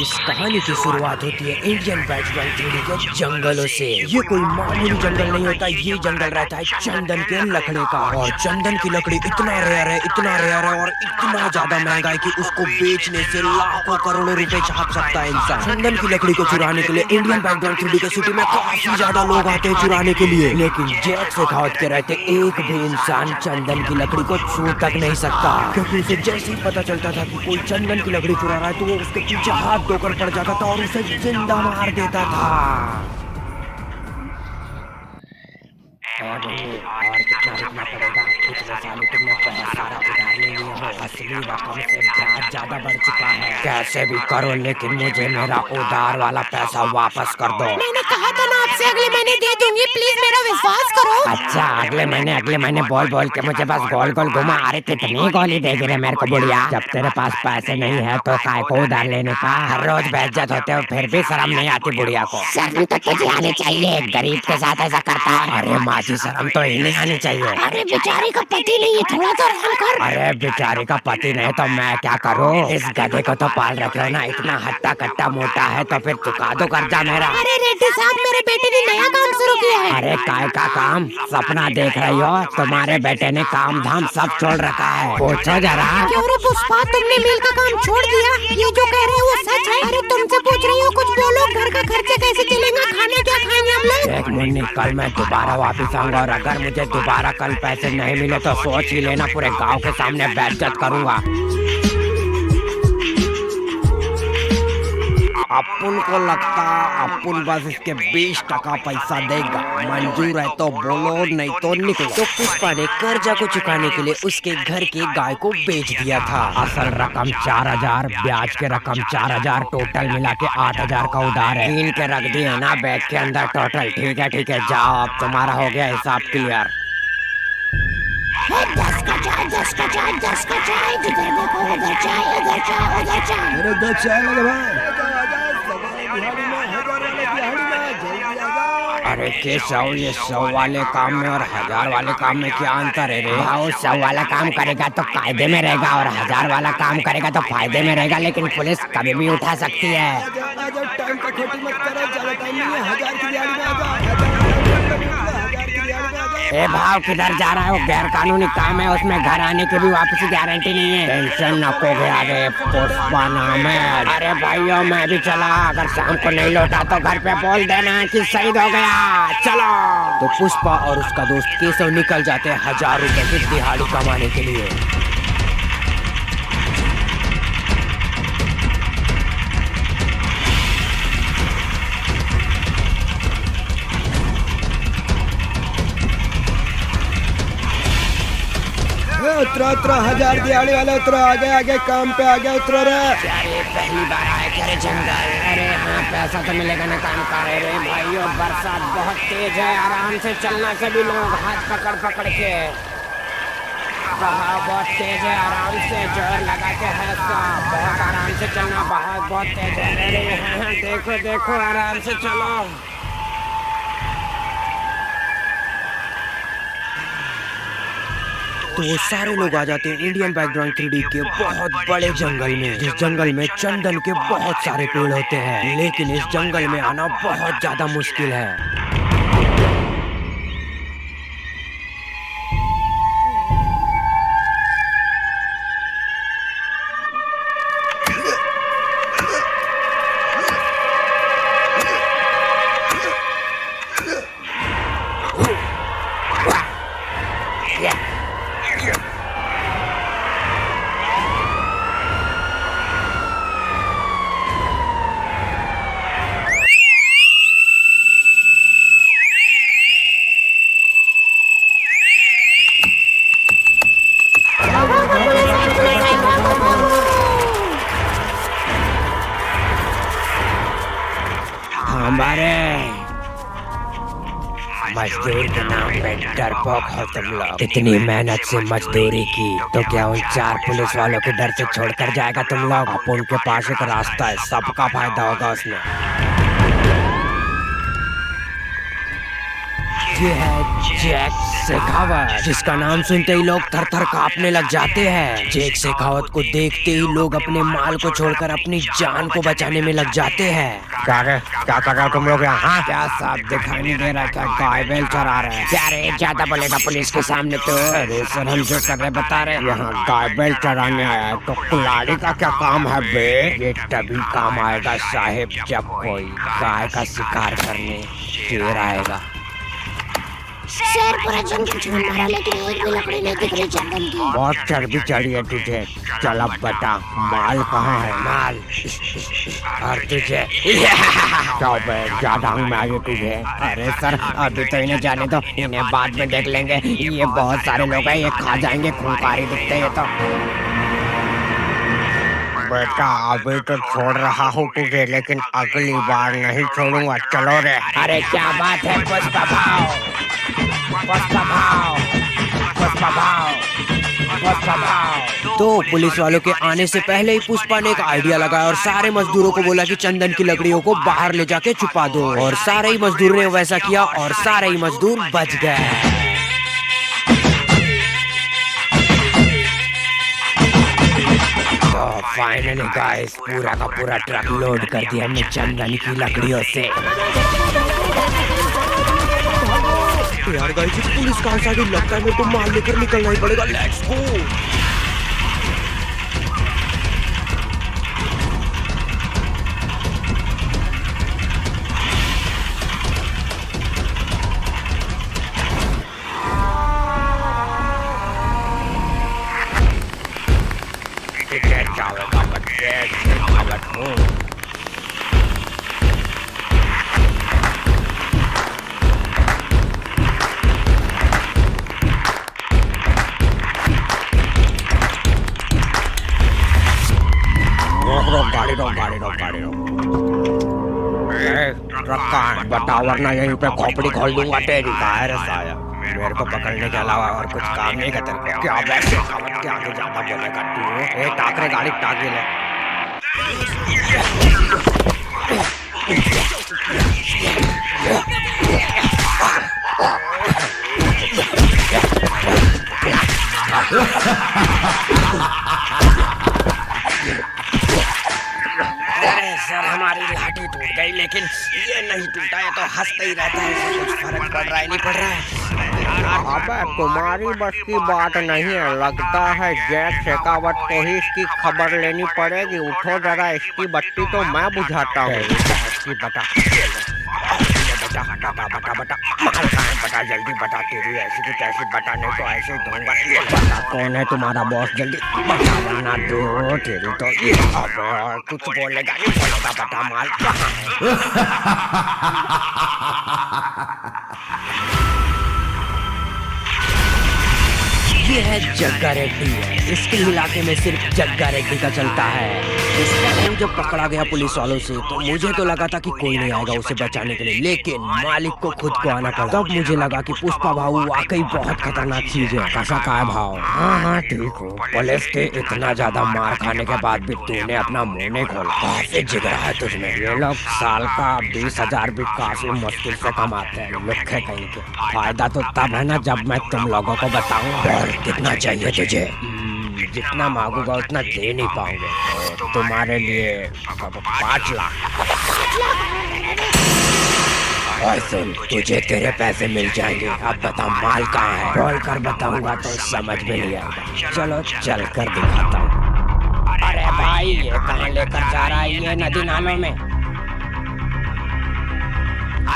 इस कहानी की शुरुआत होती है इंडियन बैटमैन 3D के जंगलों से। ये कोई मामूली जंगल नहीं होता, ये जंगल रहता है चंदन के लकड़ी का। और चंदन की लकड़ी इतना रेयर है और इतना ज्यादा महंगा है कि उसको बेचने से लाखों करोड़ों रुपए छाप सकता है इंसान। चंदन की लकड़ी को चुराने के लिए इंडियन बैटमैन 3D के सिटी में काफी ज्यादा लोग आते हैं चुराने के लिए, लेकिन जैक शेखावत के रहते एक भी इंसान चंदन की लकड़ी को छू तक नहीं सकता, क्योंकि उसे जैसे ही पता चलता था कि कोई चंदन की लकड़ी चुरा रहा है तो वो उसके पीछे हाथ धोकर पड़ जाता था और उसे जिंदा मार देता था। और कितना रुकना पड़ेगा? पिछले साल तुमने बहुत सारा उधार ले लिया हो, असली रकम से ब्याज ज्यादा बढ़ चुका है। कैसे भी करो लेकिन मुझे मेरा उधार वाला पैसा वापस कर दो। मैंने कहा था ना आपसे अगले महीने दे दूंगी, प्लीज मेरा विश्वास करो। अच्छा अगले महीने बोल के मुझे बस गोल गोल घुमा। अरे कितनी गोली देगी रे मेरे को बुढ़िया? जब तेरे पास पैसे नहीं है तो काय को उधार लेने का? हर रोज बेइज्जत होते हो फिर भी शर्म नहीं आती बुढ़िया को? शर्म तो तुझे आनी चाहिए, गरीब के साथ ऐसा करता है। अरे माजी शर्म तो इन्हें आनी चाहिए। अरे बेचारी का पति नहीं है, थोड़ा तो रहम कर। अरे बेचारी का पति नहीं तो मैं क्या करूँ? इस गधे को तो पाल रखे हो ना, इतना हट्टा कट्टा मोटा है तो फिर चुका दो कर्जा मेरा। अरे रेड्डी साहब, मेरे बेटे ने नया काम शुरू किया है। अरे काय का काम? सपना देख रही हो? तुम्हारे बेटे ने काम धाम सब छोड़ रखा है, पूछो जरा। क्यों रे पुष्पा, तुमने मिल का काम छोड़ दिया? ये जो कह रहे हो वो सच है? अरे तुमसे पूछ रही हूँ, कुछ बोलो। घर का खर्चे कैसे चलेगा? खाना क्या खाएंगे हम लोग? देख मुन्नी, कल मैं दोबारा वापस आऊंगा और अगर मुझे दोबारा कल पैसे नहीं मिले तो सोच ही लेना पूरे गांव के सामने बेइज्जत करूंगा। अपुन को लगता अपुन बस इसके 20% पैसा देगा। मंजूर है तो बोलो, नहीं तो निकलो। तो पुष्पा ने कर्जा को चुकाने के लिए उसके घर की गाय को बेच दिया था। असल रकम 4000, ब्याज के रकम 4000, टोटल मिला के 8000 का उधार है। 3 के रख दिए ना बैग के अंदर टोटल। ठीक है जाओ, अब तुम्हारा हो गया हिसाब क्लियर। 10 का चाय, 10 का चाय, 10 का चाय, जिधर देखो उधर चाय, उधर चाय, उधर चाय। अरे 10 चाय लगे भाई। अरे केशव, ये 100 वाले काम में और 1000 वाले काम में क्या अंतर है रे? भाव 100 वाला काम करेगा तो कायदे में रहेगा और 1000 वाला काम करेगा तो फायदे में रहेगा, लेकिन पुलिस कभी भी उठा सकती है। टाइम का खोटी मत करो, ज्यादा टाइम नहीं है। 1000 की दिहाड़ी में आ जा। ए भाव किधर जा रहा है? वो गैर कानूनी काम है, उसमें घर आने की भी वापसी गारंटी नहीं है। टेंशन नको गया रे, पुष्पा नाम है। अरे भाइयों मैं भी चला, अगर शाम को नहीं लौटा तो घर पे बोल देना कि शहीद हो गया। चलो। तो पुष्पा और उसका दोस्त केशव निकल जाते हैं 1000 रुपए की दिहाड़ी कमाने के लिए। उतरो 1000 दिहाड़ी वाले उतरो, आगे काम पे आगे उतरो रे। अरे पहली बार आए क्या रे जंगल? अरे हाँ पैसा तो मिलेगा ना काम का। रे भाइयों बरसात बहुत तेज है, आराम से चलना सभी लोग, हाथ पकड़ पकड़ के। बहाव बहुत तेज है, आराम से जोर लगा के है सब, बहुत आराम से चलना, बहुत तेज है। अरे हाँ देखो आराम से चलो। तो वो सारे लोग आ जाते हैं इंडियन बैकग्राउंड 3D के बहुत बड़े जंगल में, जिस जंगल में चंदन के बहुत सारे पेड़ होते हैं, लेकिन इस जंगल में आना बहुत ज्यादा मुश्किल है। हमारे मजदूर के नाम पे डरपोक हो तुम लोग। इतनी मेहनत से मजदूरी की तो क्या उन 4 पुलिस वालों के डर से छोड़कर जाएगा तुम लोग? अब उनके पास एक रास्ता है, सबका फायदा होगा उसमें। ये है जैक शेखावत, जिसका नाम सुनते ही लोग थर थर कांपने लग जाते हैं। जैक शेखावत को देखते ही लोग अपने माल को छोड़कर अपनी जान को बचाने में लग जाते हैं। क्या कर रहे हो तुम लोग यहाँ? क्या साफ दिखाई नहीं दे रहा? क्या गाय बैल चरा रहे हैं? क्या रे, ज्यादा बोलेगा पुलिस के सामने तो? अरे सर, हम जो कर रहे बता रहे। यहाँ गाय बैल चराने आया है तो कुल्हाड़ी का क्या काम है बे? ये तभी काम आएगा साहेब, जब कोई गाय का शिकार करने देर आएगा। शेर पूरा जंगल छोड़ मारा, लेकिन एक भी लकड़ी नहीं दिख रही जंगल की। बहुत चर्बी चढ़ी है तुझे। चल अब बता, माल कहाँ है? माल और तुझे क्या बे, क्या ढंग में आगे तुझे? अरे सर, अभी तो इन्हें जाने दो, इन्हें बाद में देख लेंगे। ये बहुत सारे लोग हैं, ये खा जाएंगे, खूंखारी दिखते हैं तो। बेटा अभी तो छोड़ रहा हूँ तुझे, लेकिन अगली बार नहीं छोड़ूंगा। चलो रे। अरे क्या बात है, पुष्पा भाव, पुष्पा भाव, पुष्पा भाव, पुष्पा भाव। तो पुलिस वालों के आने से पहले ही पुष्पा ने एक आइडिया लगाया और सारे मजदूरों को बोला कि चंदन की लकड़ियों को बाहर ले जाके छुपा दो। और सारे ही मजदूर ने वैसा किया और सारे ही मजदूर बच गए। तो फाइनली गाइस, पूरा का पूरा ट्रक लोड कर दिया हमने चंदन की लकड़ियों से। यार गाइस, पुलिस कहाँ से आ गई? लगता है मेरे को माल लेकर निकलना ही पड़ेगा। Let's go. गाड़ी रोक। ट्रक कहाँ है? बताओ वरना यहीं पे खोपड़ी खोल दूंगा तेरी। कहाँ रे साया? मेरे को पकड़ने के अलावा और कुछ काम नहीं है तेरे को? क्या वैसे के आगे ज्यादा बोलेगा तू? टाकरे गाड़ी टाकी ले। अरे सर, हमारी लाठी टूट गई, लेकिन ये नहीं टूटा है तो हंसते ही रहता है। इससे कुछ फर्क पड़ रहा है नहीं पड़ रहा है? अबे तुम्हारी बस की बात नहीं है, लगता है जैक शेखावत को ही इसकी खबर लेनी पड़ेगी। उठो जरा, इसकी बत्ती तो मैं बुझाता हूँ। इसकी बता बता जल्दी बता, तेरी ऐसी की तैसी बता, नहीं तो ऐसे ही दूंगा। बता कौन है तुम्हारा बॉस? जल्दी बता वरना दो तेरी तो। अब कुछ बोलेगा नहीं बोलेगा, बता माल कहाँ है? ये है जग्गा रेड्डी। इसके इलाके में सिर्फ जग्गा रेड्डी का चलता है। इसका नाम जब पकड़ा गया पुलिस वालों से तो मुझे तो लगा था कि कोई नहीं आएगा उसे बचाने के लिए, लेकिन मालिक को खुद को आना पड़ा। तब मुझे लगा कि पुष्पा भाऊ वाकई बहुत खतरनाक चीज है। कैसा का है भाव? हाँ ठीक हूँ। पुलिस के इतना ज्यादा मार खाने के बाद भी तूने अपना मुंह नहीं खोला। काफी जिगरा है तुझमें। ये लोग साल का 20,000 भी काफी मुश्किल से कमाते हैं। लुखे कहीं के। फायदा तो तब है ना जब मैं तुम लोगों को बताऊँ। कितना चाहिए तुझे? जितना मांगूंगा उतना दे नहीं पाऊंगा। तो तुम्हारे लिए 5 लाख। और सुन, तुझे तेरे पैसे मिल जाएंगे। अब बता माल कहाँ है? बोल कर बताऊंगा तो समझ में नहीं आएगा। चलो चल कर दिखाता हूँ। अरे भाई, ये कहाँ लेकर जा रहा है? ये नदी नालों में।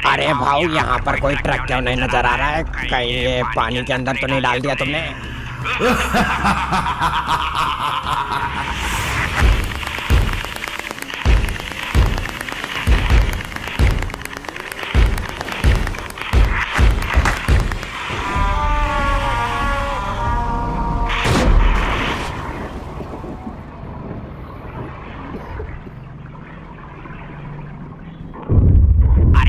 अरे भाऊ, यहाँ पर कोई ट्रक क्यों नहीं नजर आ रहा है? कहीं ये पानी के अंदर तो नहीं डाल दिया तुमने?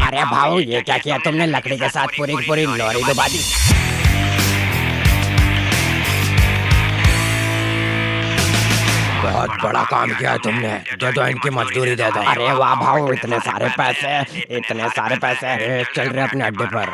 अरे भाऊ, ये क्या किया तुमने? लकड़ी के साथ पूरी की पूरी लॉरी डुबा दी। बहुत बड़ा काम किया है तुमने। दे दो इनकी मजदूरी दे दो। अरे वाह भाऊ, इतने सारे पैसे, इतने सारे पैसे। चल रहे अपने अड्डे पर।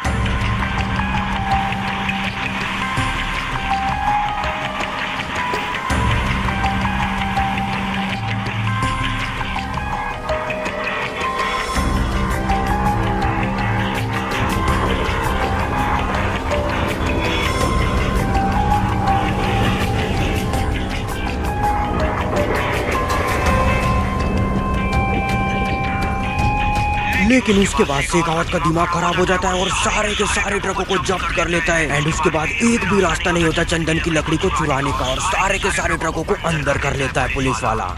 लेकिन उसके बाद शेखावत का दिमाग खराब हो जाता है और सारे के सारे ट्रकों को जब्त कर लेता है। एंड उसके बाद एक भी रास्ता नहीं होता चंदन की लकड़ी को चुराने का और सारे के सारे ट्रकों को अंदर कर लेता है पुलिस वाला।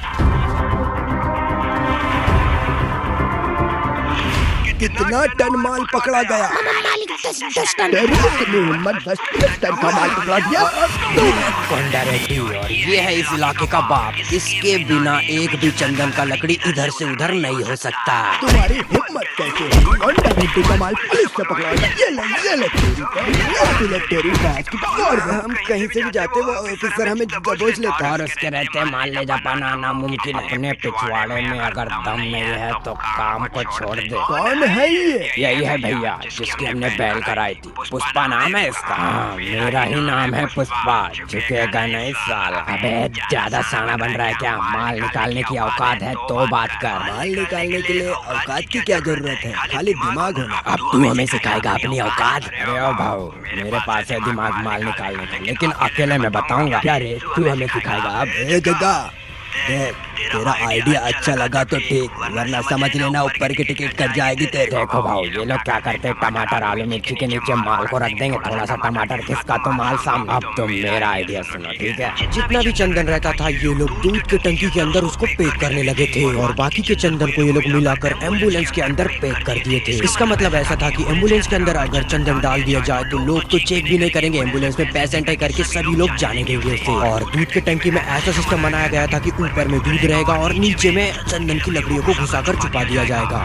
कितना टन माल पकड़ा गया? मालिक 10 टन। तेरी इतनी हिम्मत, 10 टन का माल पकड़ा दिया? कोंडा रेड्डी और ये है इस इलाके का बाप। इसके बिना एक भी चंदन का लकड़ी इधर से उधर नहीं हो सकता। तुम्हारी हिम्मत कैसे है? कोंडा रेड्डी का माल पुलिस से पकड़ा गया। ये ले तेरी बैग की। और हम कहीं से भी जाते वो ऑफिसर हमें दबोच लेता है। और उसके रहते माल ले जा पाना नामुमकिन है। अपने पिछवाड़े में अगर दम नहीं है तो काम को छोड़ दे। कौन है ये? यही है भैया जिसकी हमने बैल कराई थी। पुष्पा नाम है इसका। हाँ, मेरा ही नाम है पुष्पा। झुकेगा नहीं साला। अबे ज्यादा साना बन रहा है क्या? माल निकालने की औकात है तो बात कर। माल निकालने के लिए औकात की क्या जरूरत है? खाली दिमाग होना। अब तू हमें सिखाएगा अपनी औकात? अरे ओ भाऊ, मेरे पास है दिमाग माल निकालने का, लेकिन अकेले में बताऊंगा। क्या रे, तू हमें सिखाएगा अब? ए गद्दा, देख तेरा आइडिया अच्छा लगा तो ठीक, वरना समझ लेना ऊपर की टिकट कट जाएगी तेरे। देखो भाऊ, ये लोग क्या करते हैं, टमाटर आलू मिर्ची के नीचे माल को रख देंगे, थोड़ा सा टमाटर खिसका तो माल सामने। अब तुम मेरा आइडिया सुनो, ठीक है? जितना भी चंदन रहता था ये लोग दूध के टंकी के अंदर उसको पैक करने लगे थे और बाकी के चंदन को ये लोग मिलाकर एम्बुलेंस के अंदर पैक कर दिए थे। इसका मतलब ऐसा था कि एम्बुलेंस के अंदर अगर चंदन डाल दिया जाए तो लोग तो चेक भी नहीं करेंगे, एम्बुलेंस में पैसेंट है करके सभी लोग जाने देंगे उसे। और दूध के टंकी में ऐसा सिस्टम बनाया गया था कि ऊपर में दूध रहेगा और नीचे में चंदन की लकड़ियों को घुसाकर छुपा दिया जाएगा।